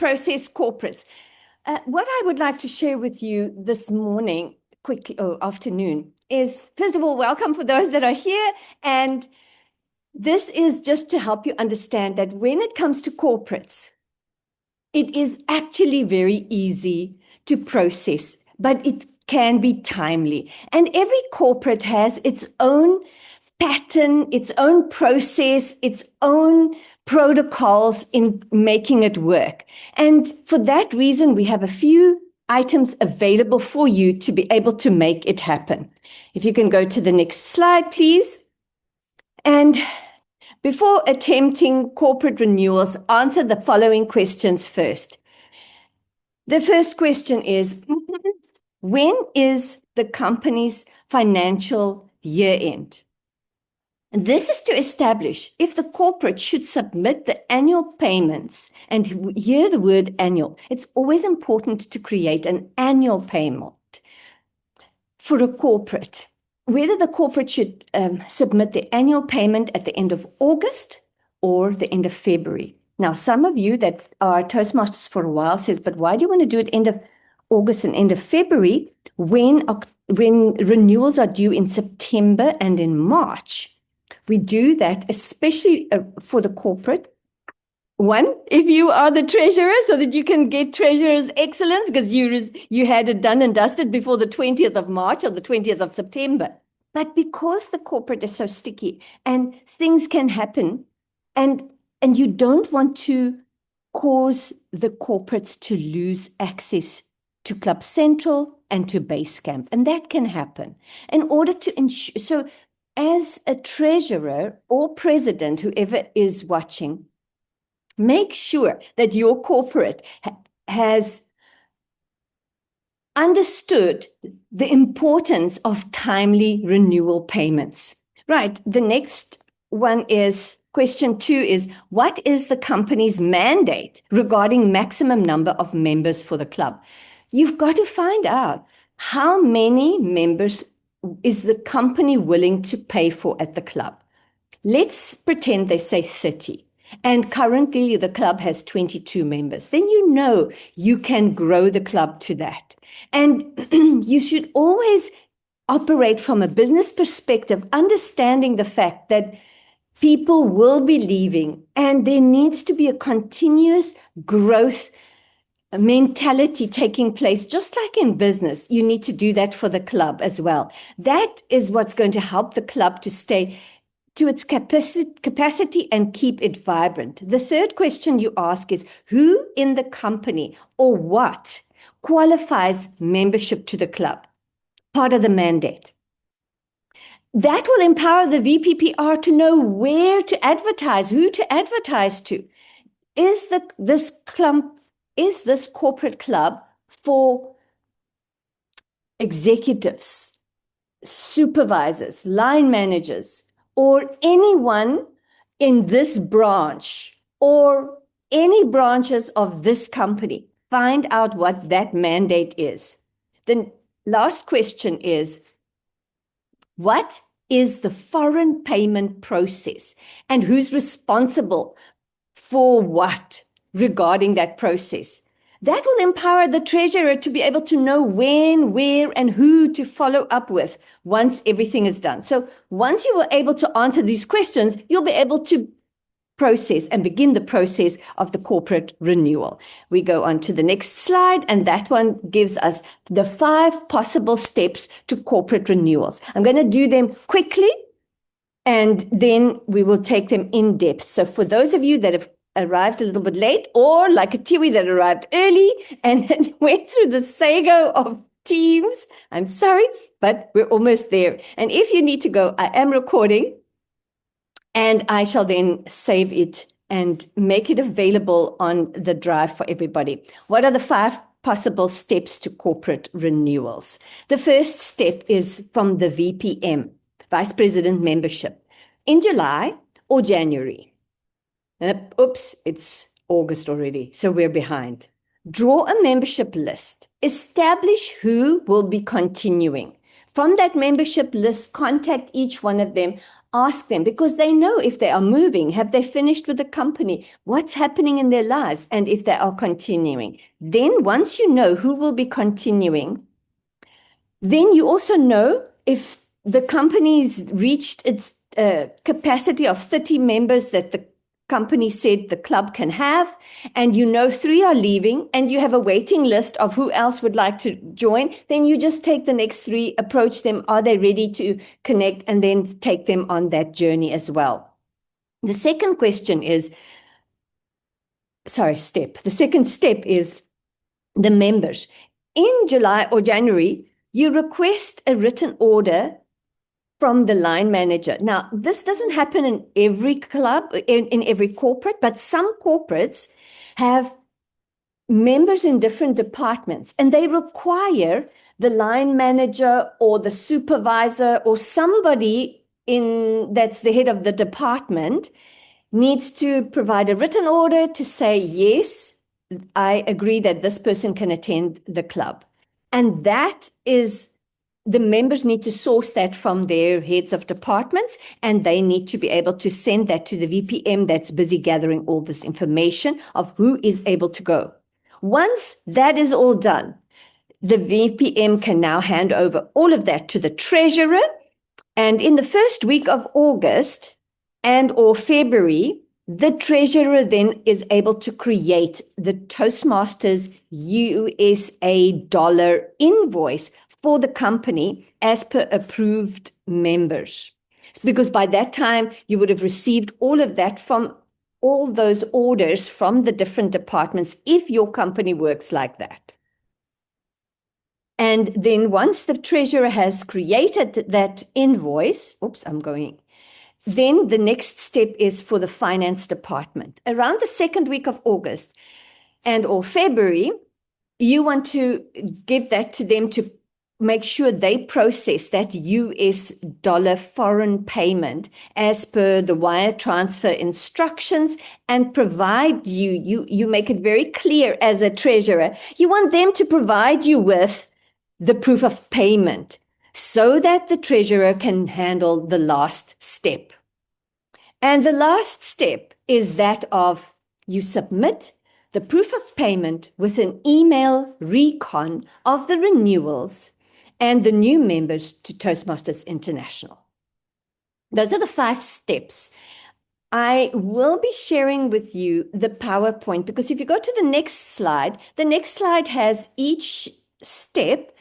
process corporates. What I would like to share with you this morning, afternoon, is, first of all, welcome for those that are here. And this is just to help you understand that when it comes to corporates, it is actually very easy to process, but it can be timely. And every corporate has its own pattern, its own process, its own protocols in making it work. And for that reason, we have a few items available for you to be able to make it happen. If you can go to the next slide, please. And before attempting corporate renewals, answer the following questions first. The first question is, when is the company's financial year end? And this is to establish if the corporate should submit the annual payments. And hear the word annual. It's always important to create an annual payment for a corporate. Whether the corporate should submit the annual payment at the end of August or the end of February. Now, some of you that are Toastmasters for a while says, but why do you want to do it end of August and end of February when renewals are due in September and in March? We do that especially for the corporate. One, if you are the treasurer, so that you can get treasurer's excellence because you had it done and dusted before the 20th of March or the 20th of September. But because the corporate is so sticky and things can happen, and you don't want to cause the corporates to lose access to Club Central and to Basecamp, and that can happen. In order to ensure, so as a treasurer or president, whoever is watching, make sure that your corporate has understood the importance of timely renewal payments. Right, the next one is, question 2 is, what is the company's mandate regarding maximum number of members for the club? You've got to find out how many members is the company willing to pay for at the club. Let's pretend they say 30. And currently the club has 22 members. Then you know you can grow the club to that. And you should always operate from a business perspective, understanding the fact that people will be leaving and there needs to be a continuous growth mentality taking place. Just like in business, you need to do that for the club as well. That is what's going to help the club to stay to its capacity and keep it vibrant. The third question you ask is, who in the company or what qualifies membership to the club? Part of the mandate. That will empower the VPPR to know where to advertise, who to advertise to. Is this corporate club for executives, supervisors, line managers, or anyone in this branch or any branches of this company? Find out what that mandate is. The last question is, what is the foreign payment process and who's responsible for what regarding that process? That will empower the treasurer to be able to know when, where, and who to follow up with once everything is done. So once you were able to answer these questions, you'll be able to process and begin the process of the corporate renewal. We go on to the next slide, and that one gives us the 5 possible steps to corporate renewals. I'm going to do them quickly, and then we will take them in depth. So for those of you that have arrived a little bit late, or like a Tiwi that arrived early and went through the saga of Teams, I'm sorry, but we're almost there. And if you need to go, I am recording, and I shall then save it and make it available on the drive for everybody. What are the 5 possible steps to corporate renewals? The first step is from the VPM, Vice President Membership, in July or January. Oops, it's August already, so we're behind. Draw a membership list. Establish who will be continuing. From that membership list, contact each one of them, ask them, because they know if they are moving, have they finished with the company, what's happening in their lives, and if they are continuing. Then once you know who will be continuing, then you also know if the company's reached its capacity of 30 members that the company said the club can have, and you know 3 are leaving, and you have a waiting list of who else would like to join, then you just take the next 3, approach them, are they ready to connect, and then take them on that journey as well. The second step is the members. In July or January, you request a written order from the line manager. Now, this doesn't happen in every club, in every corporate, but some corporates have members in different departments, and they require the line manager or the supervisor or somebody that's the head of the department needs to provide a written order to say, yes, I agree that this person can attend the club. And that is, the members need to source that from their heads of departments, and they need to be able to send that to the VPM that's busy gathering all this information of who is able to go. Once that is all done, the VPM can now hand over all of that to the treasurer. And in the first week of August and or February, the treasurer then is able to create the Toastmasters USA dollar invoice for the company as per approved members. Because by that time, you would have received all of that from all those orders from the different departments, if your company works like that. And then once the treasurer has created that invoice, then the next step is for the finance department. Around the second week of August and or February, you want to give that to them to make sure they process that US dollar foreign payment as per the wire transfer instructions, and provide you make it very clear as a treasurer. You want them to provide you with the proof of payment so that the treasurer can handle the last step. And the last step is that of you submit the proof of payment with an email recon of the renewals and the new members to Toastmasters International. Those are the 5 steps. I will be sharing with you the PowerPoint, because if you go to the next slide has each step,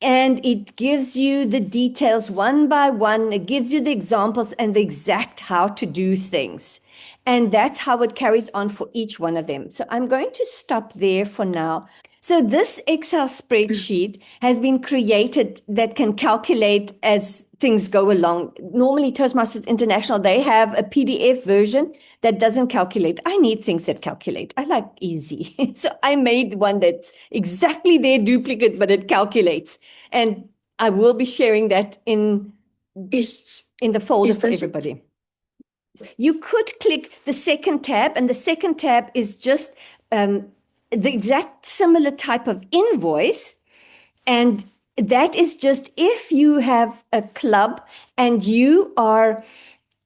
and it gives you the details one by one. It gives you the examples and the exact how to do things. And that's how it carries on for each one of them. So I'm going to stop there for now. So this Excel spreadsheet has been created that can calculate as things go along. Normally, Toastmasters International, they have a PDF version that doesn't calculate. I need things that calculate. I like easy. So I made one that's exactly their duplicate, but it calculates. And I will be sharing that in the folder for everybody. You could click the second tab, and the second tab is just the exact similar type of invoice. And that is just if you have a club and you are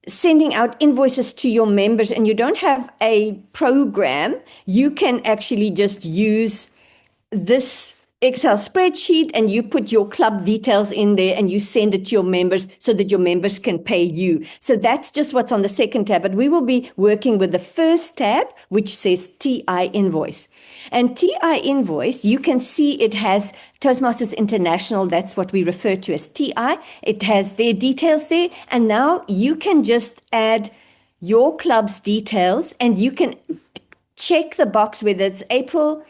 sending out invoices to your members and you don't have a program, you can actually just use this Excel spreadsheet and you put your club details in there and you send it to your members so that your members can pay you. So that's just what's on the second tab, but we will be working with the first tab, which says TI Invoice. And TI Invoice, you can see it has Toastmasters International. That's what we refer to as TI. It has their details there. And now you can just add your club's details and you can check the box whether it's April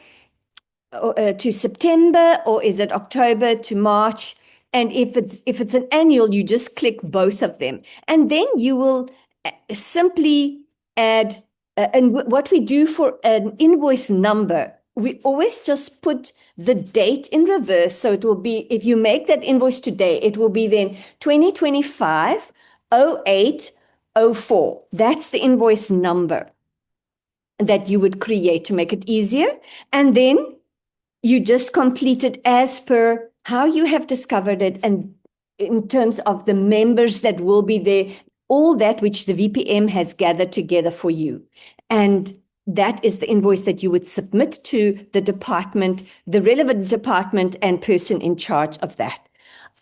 to September, or is it October to March? And if it's an annual, you just click both of them. And then you will simply add, and what we do for an invoice number, we always just put the date in reverse. So it will be, if you make that invoice today, it will be then 2025-08-04. That's the invoice number that you would create to make it easier. And then you just complete it as per how you have discovered it, and in terms of the members that will be there, all that which the VPM has gathered together for you. And that is the invoice that you would submit to the department, the relevant department and person in charge of that.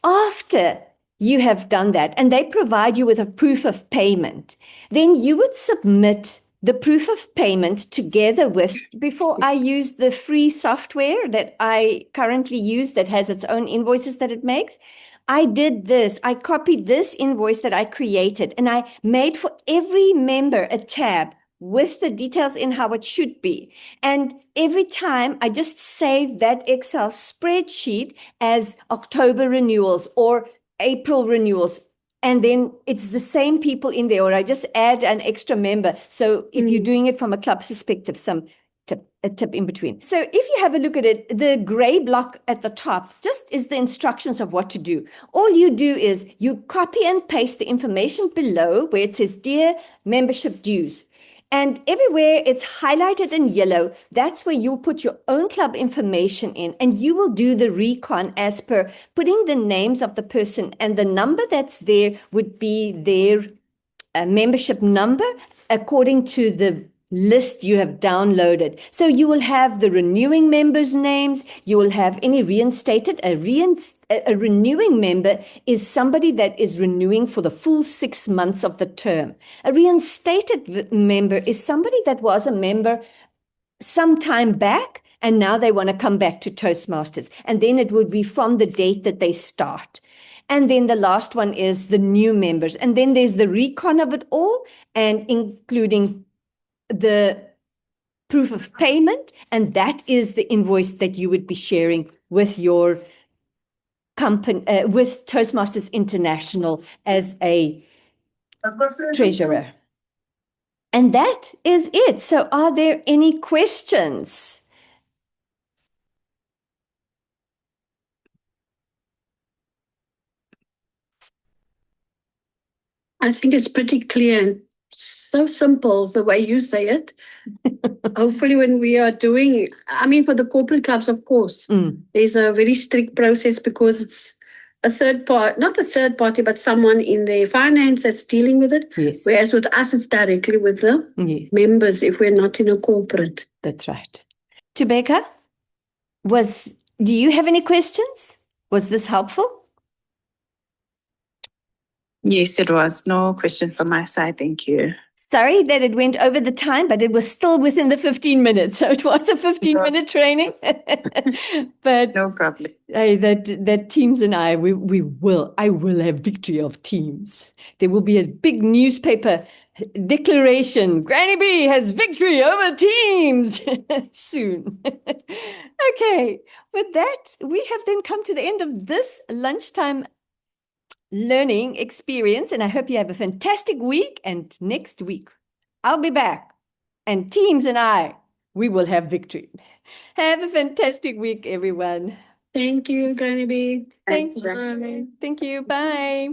After you have done that, and they provide you with a proof of payment, then you would submit the proof of payment together with, before I use the free software that I currently use that has its own invoices that it makes, I did this. I copied this invoice that I created, and I made for every member a tab with the details in how it should be. And every time I just save that Excel spreadsheet as October renewals or April renewals. And then it's the same people in there, or I just add an extra member. So if you're doing it from a club perspective, a tip in between. So if you have a look at it, the gray block at the top just is the instructions of what to do. All you do is you copy and paste the information below where it says, Dear Membership Dues. And everywhere it's highlighted in yellow, that's where you'll put your own club information in, and you will do the recon as per putting the names of the person, and the number that's there would be their membership number according to the list you have downloaded. So you will have the renewing members' names, you will have any reinstated. A renewing member is somebody that is renewing for the full 6 months of the term. A reinstated member is somebody that was a member some time back and now they want to come back to Toastmasters. And then it would be from the date that they start. And then the last one is the new members. And then there's the recon of it all, and including the proof of payment, and that is the invoice that you would be sharing with your company, with Toastmasters International as a treasurer. And that is it. So are there any questions? I think it's pretty clear and so simple the way you say it. Hopefully when we are doing, I mean, for the corporate clubs, of course, there's a very strict process because it's a third party, not a third party, but someone in the finance that's dealing with it. Yes. Whereas with us, it's directly with the members if we're not in a corporate. That's right. Tubeka, do you have any questions? Was this helpful? Yes, it was. No question from my side. Thank you. Sorry that it went over the time, but it was still within the 15 minutes. So it was a 15-minute training. But no problem. Hey, that Teams and I will have victory of Teams. There will be a big newspaper declaration. Granny B has victory over Teams soon. Okay, with that, we have then come to the end of this lunchtime learning experience, and I hope you have a fantastic week. And next week I'll be back, and Teams and we will have victory. Have a fantastic week, everyone. Thank you, Granny B. Thank you. Bye.